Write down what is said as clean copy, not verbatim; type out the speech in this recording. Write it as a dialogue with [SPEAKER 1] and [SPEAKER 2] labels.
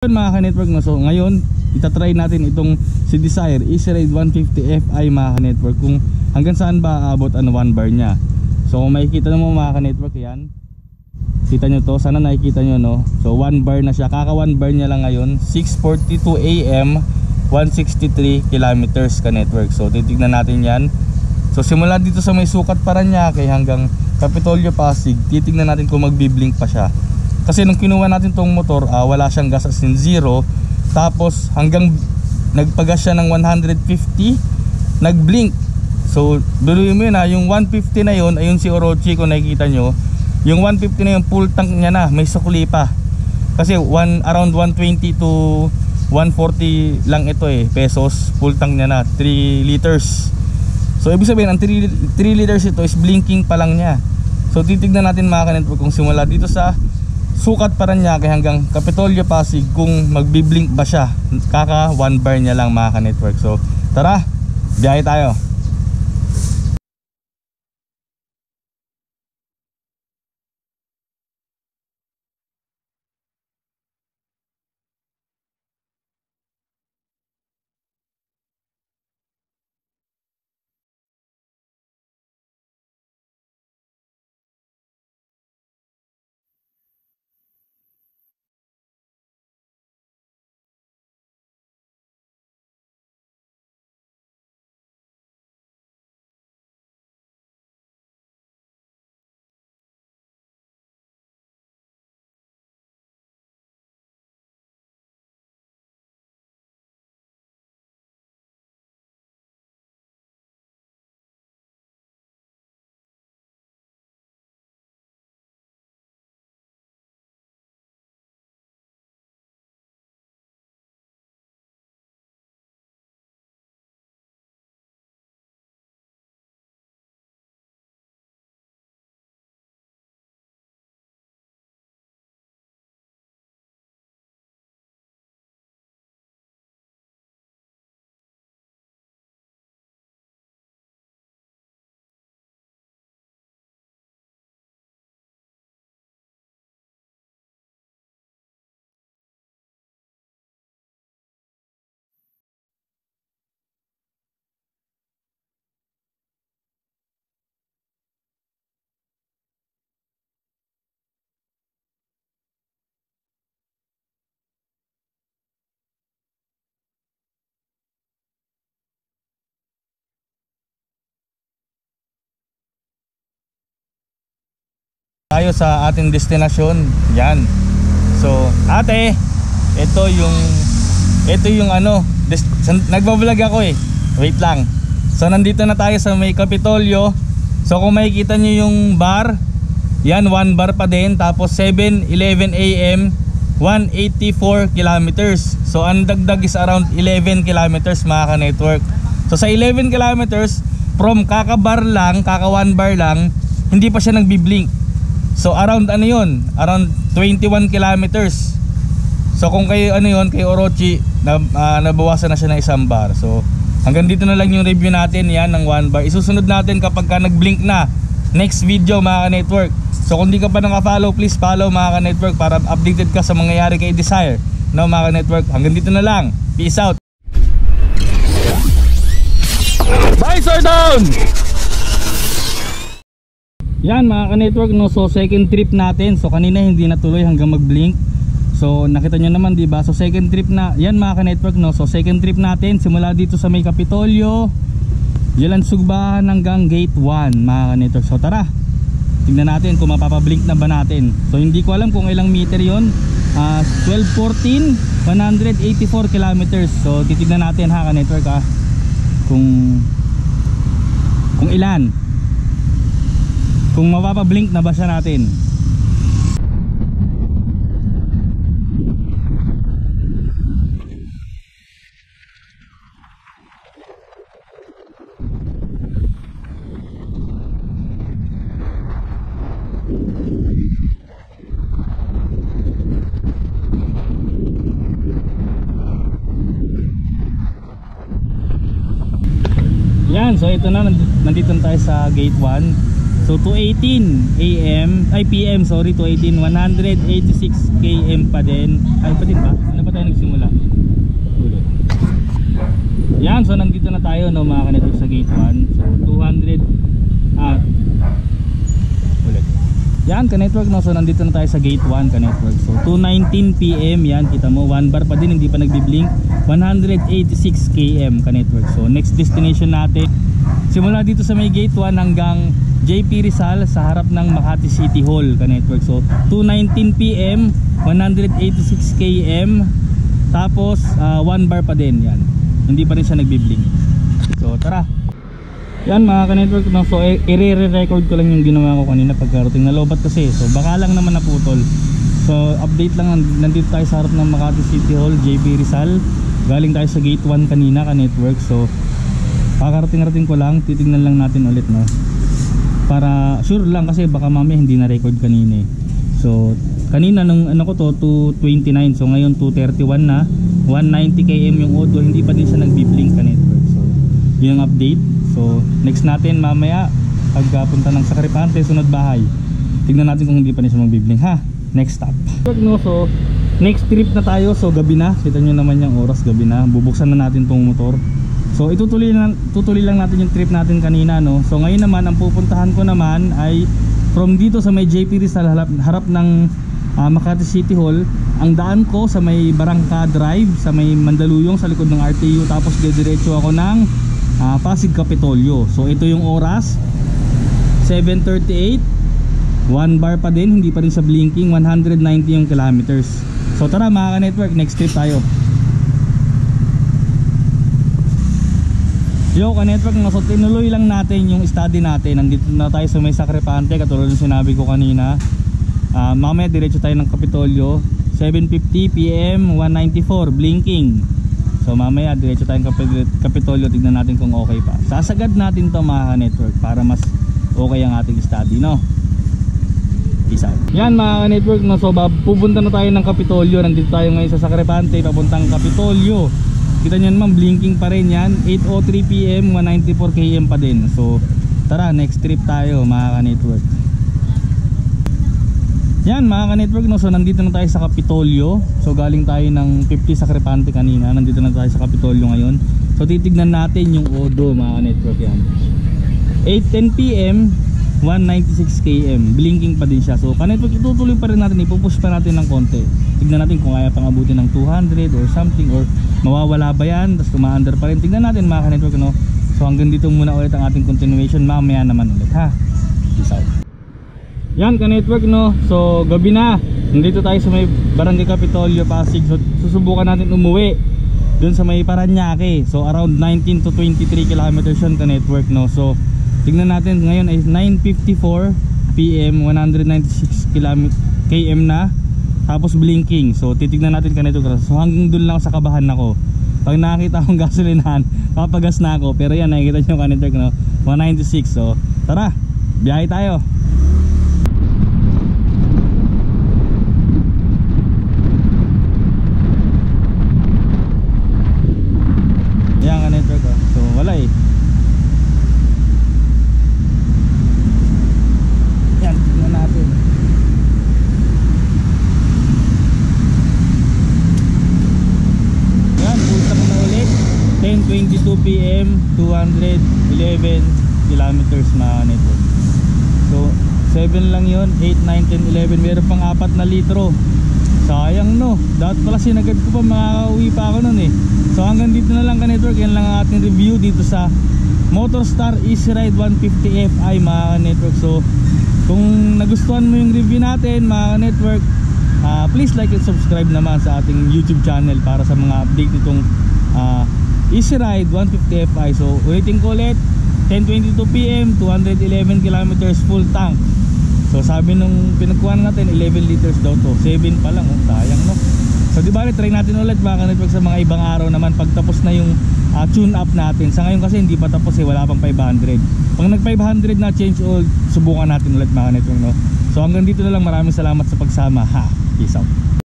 [SPEAKER 1] Mga ka-network, no? So ngayon itatry natin itong si Desire Easy Ride 150 Fi mga ka-network, kung hanggang saan ba aabot ang 1 bar nya. So kung makikita mo mga ka-network, yan, kita nyo to, sana nakikita nyo, no? So 1 bar na siya, kaka 1 bar nya lang ngayon. 6:42 AM, 163 kilometers ka-network. So titignan natin yan. So simula dito sa may sukat Parañaque hanggang Capitolio Pasig, titignan natin kung magbiblink pa siya. Kasi nung kinuha natin tong motor, wala siyang gas, as in zero. Tapos hanggang nagpagas siya ng 150, nagblink. So biruin mo yun, yung 150 na yun, ayun si Orochi, kung nakikita nyo, yung 150 na yun, full tank niya na, may sukli pa. Kasi around 120 to 140 lang ito pesos, full tank niya na, 3 liters. So ibig sabihin, ang 3 liters ito is blinking pa lang niya. So titignan natin mga ka-network kung simula dito sa sukat Parañaque hanggang Capitolio Pasig, kung magbiblink ba siya. Kaka 1 bar niya lang mga ka-network. So tara, biyahe tayo. Tayo sa ating destinasyon. Yan. So, ate, ito yung nagbablog ako Wait lang. So, nandito na tayo sa may Capitolio. So, kung makikita nyo yung bar, yan, 1 bar pa din. Tapos 7:11 AM, 184 kilometers. So, ang dagdag is around 11 kilometers mga ka-network. So, sa 11 kilometers, from kaka 1 bar lang, hindi pa siya nagbiblink. So around around 21 kilometers. So kung kayo kay Orochi, nabawasan na siya ng 1 bar. So hanggang dito na lang yung review natin yan ng 1 bar. Isusunod natin kapag nag-blink na, next video mga ka-network. So kung di ka pa naka-follow, please follow mga ka-network para updated ka sa mangyayari kay Desire, no mga ka-network. Hanggang dito na lang. Peace out. Bye, sir down. Yan mga ka-network, no. So second trip natin. So kanina hindi natuloy hanggang mag-blink. So nakita nyo naman, diba? So second trip na. Yan mga ka-network, no. So second trip natin, simula dito sa may Capitolio, Jalan Sugbahan hanggang gate 1 mga ka-network. So tara, tingnan natin kung mapapablink na ba natin. So hindi ko alam kung ilang meter yon. 1214, 184 kilometers. So titignan natin ha ka-network kung ilan, kung mapapablink na ba siya natin. Yan, so ito na, nandito na tayo sa gate 1. So 2:18 AM, ay PM, sorry, 2:18, 186 km pa din. Ay pa din ba? Ano ba pa tayo nagsimula. Ulit. Yan, so nandito na tayo no mga ka-network sa gate 1. So 200 ulit. Yan ka-network no, so nandito na tayo sa gate 1 ka-network. So 2:19 PM yan, kita mo 1 bar pa din, hindi pa nagbi-blink. 186 km ka-network. So next destination natin, simula dito sa may gate 1 hanggang JP Rizal sa harap ng Makati City Hall ka-network. So 2:19 PM, 186 km, tapos 1 bar pa din yan, hindi pa rin siya nagbi-blink. So tara. Yan mga ka-network no, so i-re-record ko lang yung ginawa ko kanina pagkarating na lobat kasi, so baka lang naman naputol. So update lang, nandito tayo sa harap ng Makati City Hall, JP Rizal. Galing tayo sa gate 1 kanina ka-network. So kakarating-rating ko lang, titignan lang natin ulit no, para sure lang kasi baka mamaya hindi na record kanina eh. So kanina nung ano ko to 229, so ngayon 231 na, 190 km yung audio, hindi pa din siya nagbi-blink ka-network. So yun ang update. So next natin mamaya pagpunta ng Sacripante, sunod bahay, tignan natin kung hindi pa rin siya magbi-blink ha. Next stop no, so next trip na tayo. So gabi na, kita nyo naman yung oras, gabi na, bubuksan na natin tong motor. So tutuloy lang natin yung trip natin kanina no. So ngayon naman ang pupuntahan ko naman ay from dito sa may JP Rizal, harap ng Makati City Hall. Ang daan ko sa may Barangka Drive, sa may Mandaluyong, sa likod ng RTU. Tapos didiretso ako ng Pasig Kapitolyo. So ito yung oras, 7:38, 1 bar pa din, hindi pa rin sa blinking, 190 yung kilometers. So tara mga ka-network, next trip tayo. Yo ka-network, so tinuloy lang natin yung study natin. Nandito na tayo sa may Sacripante, katulad ng sinabi ko kanina. Mamaya diretso tayo ng Kapitolyo, 7:50 PM, 194 blinking. So mamaya diretso tayong Kapitolyo, tignan natin kung okay pa. Sasagad natin to mga ka-network para mas okay ang ating study no. Peace out. Yan mga ka-network no, so pupunta na tayo ng Kapitolyo. Nandito tayo ngayon sa Sacripante, papuntang Kapitolyo. Kita nyo naman blinking pa rin yan, 8:03 PM, 194 km pa din. So tara, next trip tayo mga ka-network. Yan mga ka-network no, so nandito na tayo sa Kapitolyo. So galing tayo ng 50 Sacripante kanina, nandito na tayo sa Kapitolyo ngayon. So titignan natin yung odo mga ka-network. Yan 8:10 PM, 196 km, blinking pa din siya. So ka-network, itutuloy pa rin natin, ipupush pa natin ng konti. Tignan natin kung kaya pang abutin ng 200 or something, or mawawala ba yan, tapos tumaandar pa rin. Tignan natin mga ka-network no. So hanggang dito muna ulit ang ating continuation, mamaya naman ulit ha. Peace out. Yan ka-network no, so gabi na, nandito tayo sa may Barangay Kapitolyo, Pasig. So susubukan natin umuwi dun sa may Paranaque. So around 19 to 23 kilometers yun ka-network no. So tignan natin, ngayon ay 9:54 PM, 196 km na, tapos blinking. So titignan natin ka-network. So hanggang dun lang sa kabahan ako. Pag nakakita akong gasolinahan, papagas na ako. Pero yan, nakikita nyo ka-network no, 196. So tara, biyahe tayo. So wala eh. Yan, tignan natin. Yan, punta ko na ulit, 10:22 PM, 211 kilometers na network. So 7 lang yun, 8, 9, 10, 11. Meron pang 4 na litro. Sayang no, dapat pala sinagad ko pa, makakauwi pa ako nun eh. So hanggang dito na lang ka-network, yan lang ang ating review dito sa Motorstar Easy Ride 150 Fi mga ka-network. So kung nagustuhan mo yung review natin mga ka-network, please like and subscribe naman sa ating YouTube channel para sa mga update nitong Easy Ride 150 Fi. So ulitin ko ulit, 10:22 PM, 211 kilometers full tank. So sabi nung pinagkuhan natin 11 liters daw to, 7 pa lang oh, sayang no. So di ba, try natin ulit mga ka-network sa mga ibang araw naman pag tapos na yung tune up natin. Sa ngayon kasi hindi pa tapos eh, wala pang 500. Pag nag 500 na change oil, subukan natin ulit mga ka-network no. So hanggang dito na lang, maraming salamat sa pagsama ha. Peace out.